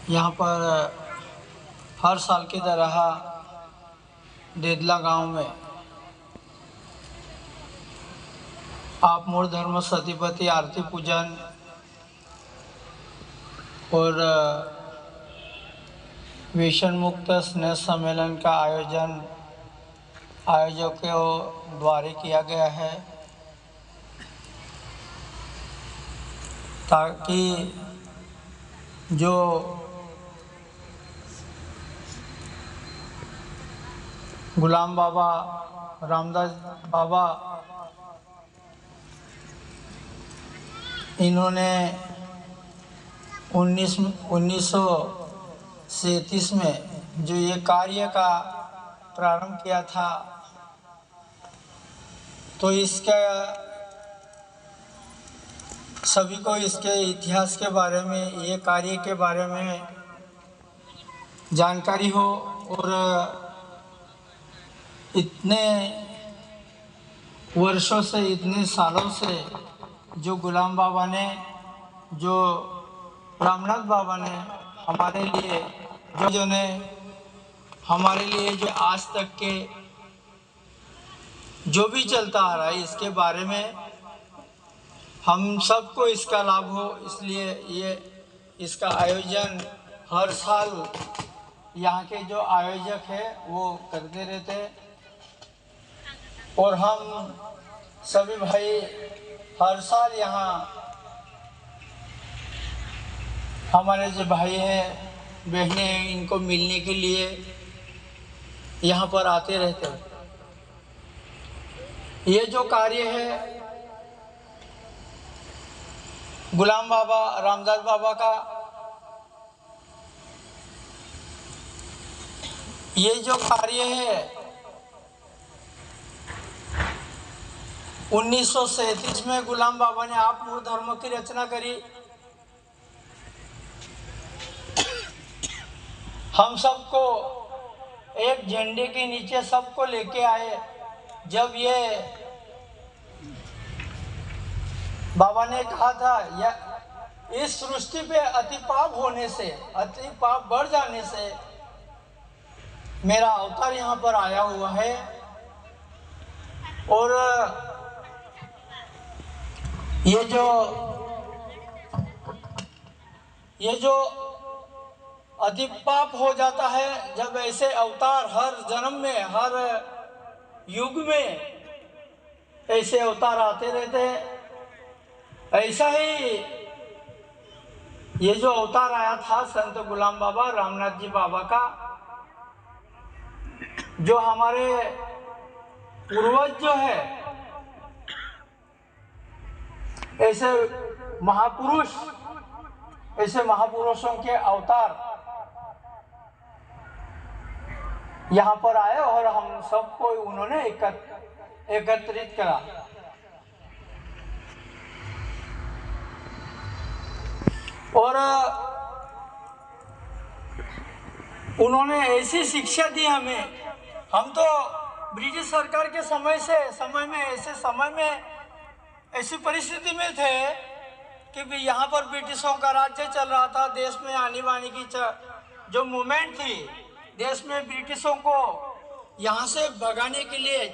यहाँ पर हर साल की तरह देदला गांव में आप मूल धर्म सतीपति आरती पूजन और व्यसन मुक्त स्नेह सम्मेलन का आयोजकों द्वारा किया गया है, ताकि जो गुलाम बाबा, रामदास बाबा, इन्होंने 1937 में जो ये कार्य का प्रारंभ किया था, तो इसका सभी को इसके इतिहास के बारे में, ये कार्य के बारे में जानकारी हो। और इतने वर्षों से, इतने सालों से जो गुलाम बाबा ने, जो रामनाथ बाबा ने हमारे लिए हमारे लिए जो आज तक के जो भी चलता आ रहा है, इसके बारे में हम सबको इसका लाभ हो, इसलिए ये इसका आयोजन हर साल यहाँ के जो आयोजक है वो करते रहते हैं। और हम सभी भाई हर साल यहाँ हमारे जो भाई हैं, बहनें हैं, इनको मिलने के लिए यहाँ पर आते रहते हैं। ये जो कार्य है गुलाम बाबा, रामदास बाबा का, ये जो कार्य है 1937 में गुलाम बाबा ने आप मूल धर्म की रचना करी। हम सबको एक झंडे के नीचे सबको लेके आए। जब ये बाबा ने कहा था, या इस सृष्टि पे अतिपाप होने से, अतिपाप बढ़ जाने से मेरा अवतार यहाँ पर आया हुआ है। और ये जो अतिपाप हो जाता है, जब ऐसे अवतार हर जन्म में, हर युग में ऐसे अवतार आते रहते हैं, ऐसा ही ये जो अवतार आया था संत गुलाम बाबा, रामनाथ जी बाबा का, जो हमारे पूर्वज जो है, ऐसे महापुरुषों के अवतार यहाँ पर आए और हम सबको उन्होंने एकत्रित करा। और उन्होंने ऐसी शिक्षा दी हमें। हम तो ब्रिटिश सरकार के समय में ऐसी परिस्थिति में थे कि यहाँ पर ब्रिटिशों का राज्य चल रहा था। देश में आने बानी की जो मूवमेंट थी, देश में ब्रिटिशों को यहाँ से भगाने के लिए,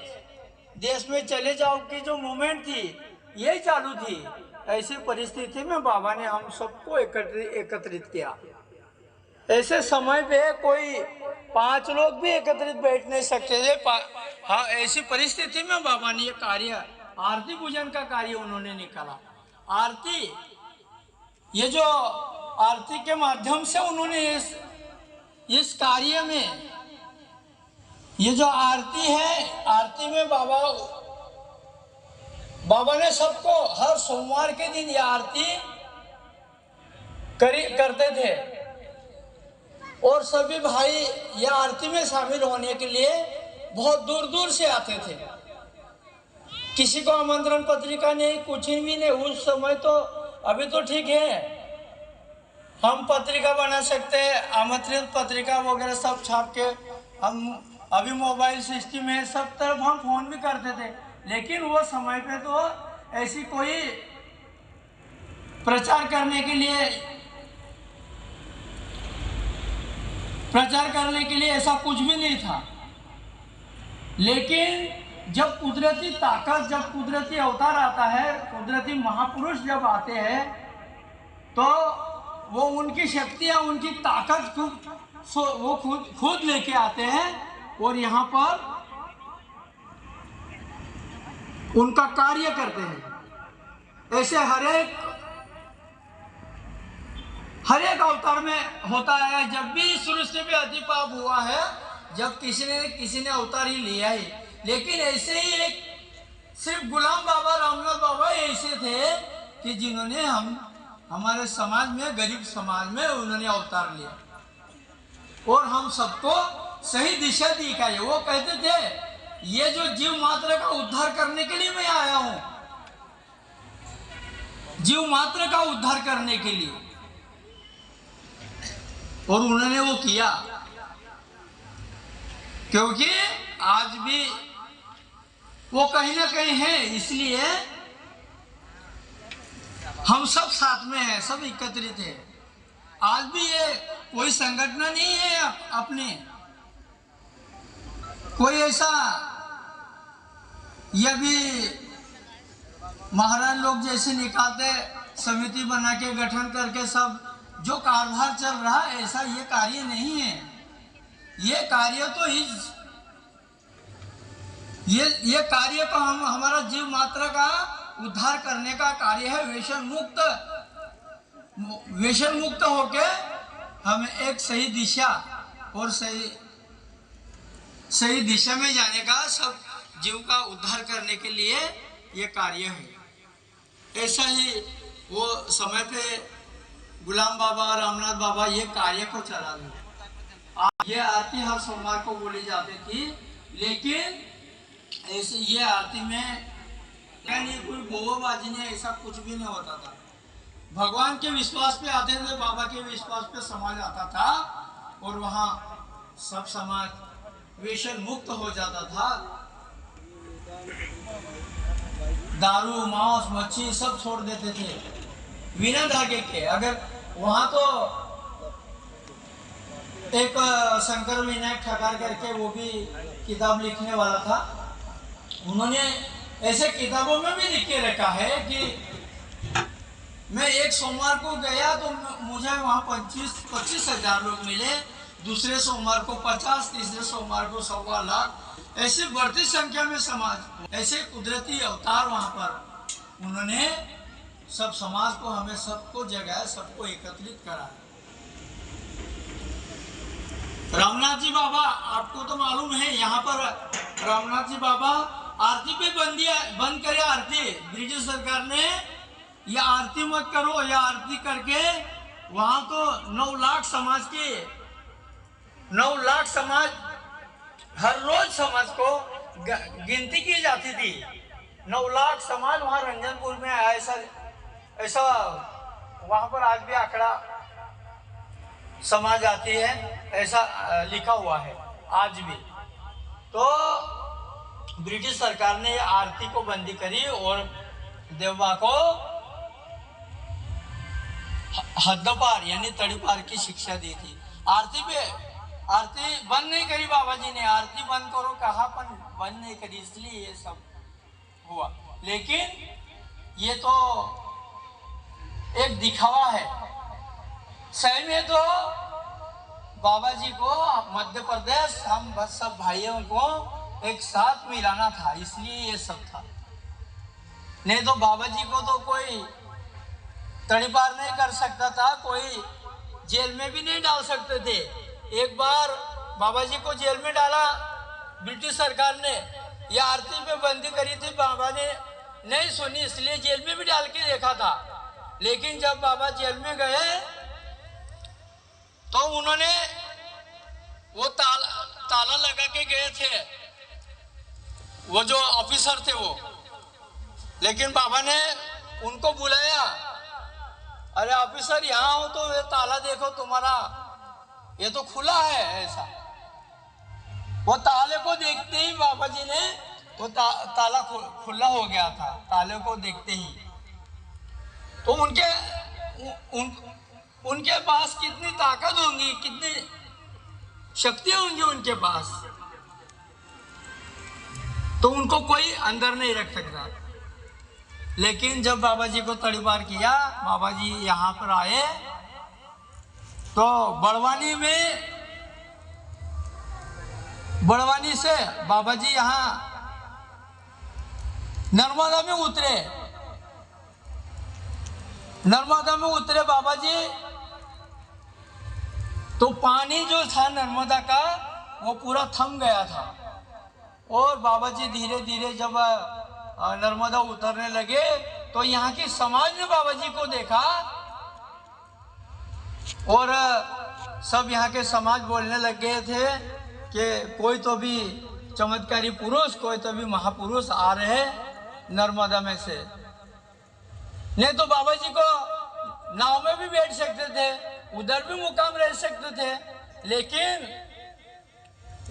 देश में चले जाओ की जो मूवमेंट थी, यही चालू थी। ऐसी परिस्थिति में बाबा ने हम सबको एकत्रित किया। ऐसे समय पे कोई 5 लोग भी एकत्रित बैठ नहीं सकते थे। हाँ, ऐसी परिस्थिति में बाबा ने ये कार्य, आरती पूजन का कार्य उन्होंने निकाला। आरती, ये जो आरती के माध्यम से उन्होंने इस कार्य में, ये जो आरती है, आरती में बाबा ने सबको हर सोमवार के दिन ये आरती करते थे। और सभी भाई ये आरती में शामिल होने के लिए बहुत दूर दूर से आते थे। किसी को आमंत्रण पत्रिका नहीं, कुछ भी नहीं। उस समय तो, अभी तो ठीक है, हम पत्रिका बना सकते हैं, आमंत्रित पत्रिका वगैरह सब छाप के, हम अभी मोबाइल सिस्टम है, सब तरफ हम फोन भी करते थे। लेकिन वो समय पे तो ऐसी कोई प्रचार करने के लिए प्रचार करने के लिए ऐसा कुछ भी नहीं था। लेकिन जब कुदरती ताकत, जब कुदरती अवतार आता है, कुदरती महापुरुष जब आते हैं, तो वो उनकी शक्तियाँ, उनकी ताकत वो खुद लेके आते हैं और यहाँ पर उनका कार्य करते हैं। ऐसे हर एक अवतार में होता है। जब भी सृष्टि पे अधिपाप हुआ है, जब किसी ने अवतार ही लिया ही। लेकिन ऐसे ही एक सिर्फ गुलाम बाबा, रामनाथ बाबा ऐसे थे कि जिन्होंने हमारे समाज में, गरीब समाज में उन्होंने अवतार लिया और हम सबको सही दिशा दिखाई। वो कहते थे ये जो जीव मात्र का उद्धार करने के लिए मैं आया हूं, जीव मात्र का उद्धार करने के लिए, और उन्होंने वो किया। क्योंकि आज भी वो कहीं ना कहीं है, इसलिए हम सब साथ में हैं, सब एकत्रित है। आज भी ये कोई संगठन नहीं है अपने, कोई ऐसा, ये भी महाराज लोग जैसे निकालते समिति बना के गठन करके सब जो कारभार चल रहा है, ऐसा ये कार्य नहीं है। ये कार्य तो ये कार्य तो हमारा जीव मात्र का उद्धार करने का कार्य है। व्यसन मुक्त होके हमें एक सही दिशा और सही दिशा में जाने का, सब जीव का उद्धार करने के लिए ये कार्य है। ऐसा ही वो समय पे गुलाम बाबा, रामनाथ बाबा ये कार्य को चला रहे। ये आरती हर सोमवार को बोली जाती थी, लेकिन ऐसे ये आरती में नहीं कोई बोबाबाजी ने, ऐसा कुछ भी नहीं होता था। भगवान के विश्वास पे आते थे, बाबा के विश्वास पे समाज आता था और वहाँ सब समाज व्यसन मुक्त हो जाता था। दारू, मांस, मच्छी सब छोड़ देते थे बिना धागे के। अगर वहाँ तो एक शंकर विनायक ठकार करके वो भी किताब लिखने वाला था, उन्होंने ऐसे किताबों में भी लिख के रखा है कि मैं एक सोमवार को गया तो मुझे वहाँ 25,000 लोग मिले, दूसरे सोमवार को 50, तीसरे सोमवार को 1.25 लाख, ऐसे बढ़ती संख्या में समाज, ऐसे कुदरती अवतार वहाँ पर उन्होंने सब समाज को, हमें सबको जगाया, सबको एकत्रित करा। रामनाथ जी बाबा, आपको तो मालूम है, यहाँ पर रामनाथ जी बाबा आरती पे बंद करे आरती। ब्रिटिश सरकार ने यह आरती मत करो, यह आरती करके वहां तो 9 लाख समाज के 9 लाख समाज हर रोज समाज को गिनती की जाती थी। 9 लाख समाज वहां रंजनपुर में ऐसा वहां पर आज भी आंकड़ा समाज आती है, ऐसा लिखा हुआ है आज भी। तो ब्रिटिश सरकार ने आरती को बंदी करी और देवबा को हद्दपार यानी तड़ीपार की शिक्षा दी थी। आरती बंद नहीं करी बाबा जी ने, आरती बंद करो कहा पर बंद नहीं करी, इसलिए ये सब हुआ। लेकिन ये तो एक दिखावा है। सही में तो बाबा जी को मध्य प्रदेश, हम बस सब भाइयों को एक साथ मिलाना था, इसलिए ये सब था। नहीं तो बाबा जी को तो कोई तड़ीपार नहीं कर सकता था, कोई जेल में भी नहीं डाल सकते थे। एक बार बाबा जी को जेल में डाला ब्रिटिश सरकार ने, यह आरती पे बंदी करी थी, बाबा ने नहीं सुनी, इसलिए जेल में भी डाल के देखा था। लेकिन जब बाबा जेल में गए तो उन्होंने वो ताला लगा के गए थे, वो जो ऑफिसर थे वो। लेकिन बाबा ने उनको बुलाया, अरे ऑफिसर यहाँ हो तो ये ताला देखो तुम्हारा, ये तो खुला है। ऐसा वो ताले को देखते ही बाबा जी ने वो ताला खुला हो गया था। ताले को देखते ही तो उनके पास कितनी ताकत होंगी, कितनी शक्ति होंगी उनके पास, तो उनको कोई अंदर नहीं रख सकता। लेकिन जब बाबा जी को तड़ीपार किया, बाबा जी यहाँ पर आए, तो बड़वानी से बाबा जी यहाँ नर्मदा में उतरे। नर्मदा में उतरे बाबा जी, तो पानी जो था नर्मदा का वो पूरा थम गया था। और बाबा जी धीरे धीरे जब नर्मदा उतरने लगे, तो यहाँ की समाज ने बाबा जी को देखा, और सब यहाँ के समाज बोलने लग गए थे कि कोई तो भी चमत्कारी पुरुष, कोई तो भी महापुरुष आ रहे नर्मदा में से। नहीं तो बाबा जी को नाव में भी बैठ सकते थे, उधर भी मुकाम रह सकते थे, लेकिन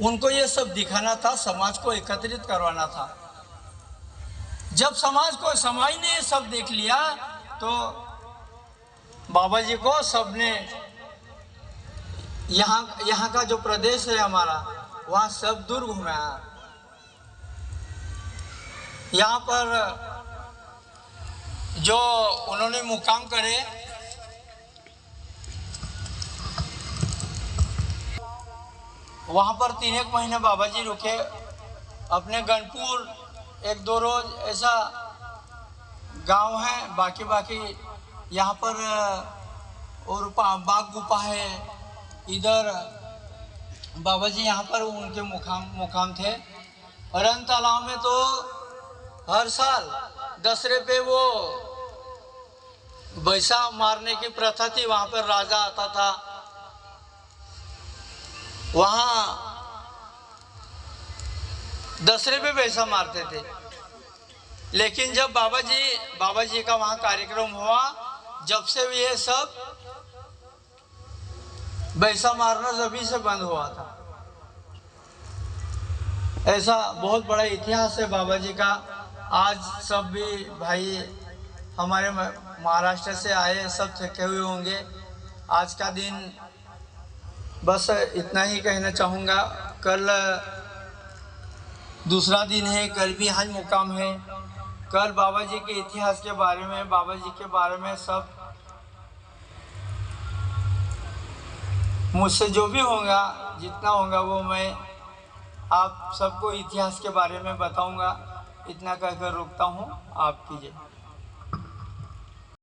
उनको ये सब दिखाना था, समाज को एकत्रित करवाना था। जब समाज ने ये सब देख लिया, तो बाबा जी को सबने यहाँ का जो प्रदेश है हमारा, वहाँ सब दूर घुमाया। यहाँ पर जो उन्होंने मुकाम करे, वहाँ पर 3-1 महीने बाबा जी रुके। अपने गणपुर 1-2 रोज ऐसा गांव है, बाकी यहाँ पर और बाग गुफा है। इधर बाबा जी यहाँ पर उनके मुकाम थे। रन तालाब में तो हर साल दसरे पे वो बैसा मारने की प्रथा थी, वहाँ पर राजा आता था, वहाँ दसरे पे बैसा मारते थे। लेकिन जब बाबा जी का वहाँ कार्यक्रम हुआ, जब से ये सब बैसा मारना जभी से बंद हुआ था। ऐसा बहुत बड़ा इतिहास है बाबा जी का। आज सब भी भाई हमारे महाराष्ट्र से आए, सब थके हुए होंगे। आज का दिन बस इतना ही कहना चाहूँगा। कल दूसरा दिन है, कल भी हज मुकाम है। कल बाबा जी के इतिहास के बारे में, बाबा जी के बारे में सब मुझसे जो भी होगा, जितना होगा वो मैं आप सबको इतिहास के बारे में बताऊंगा। इतना कहकर रुकता हूँ, आप कीजिए।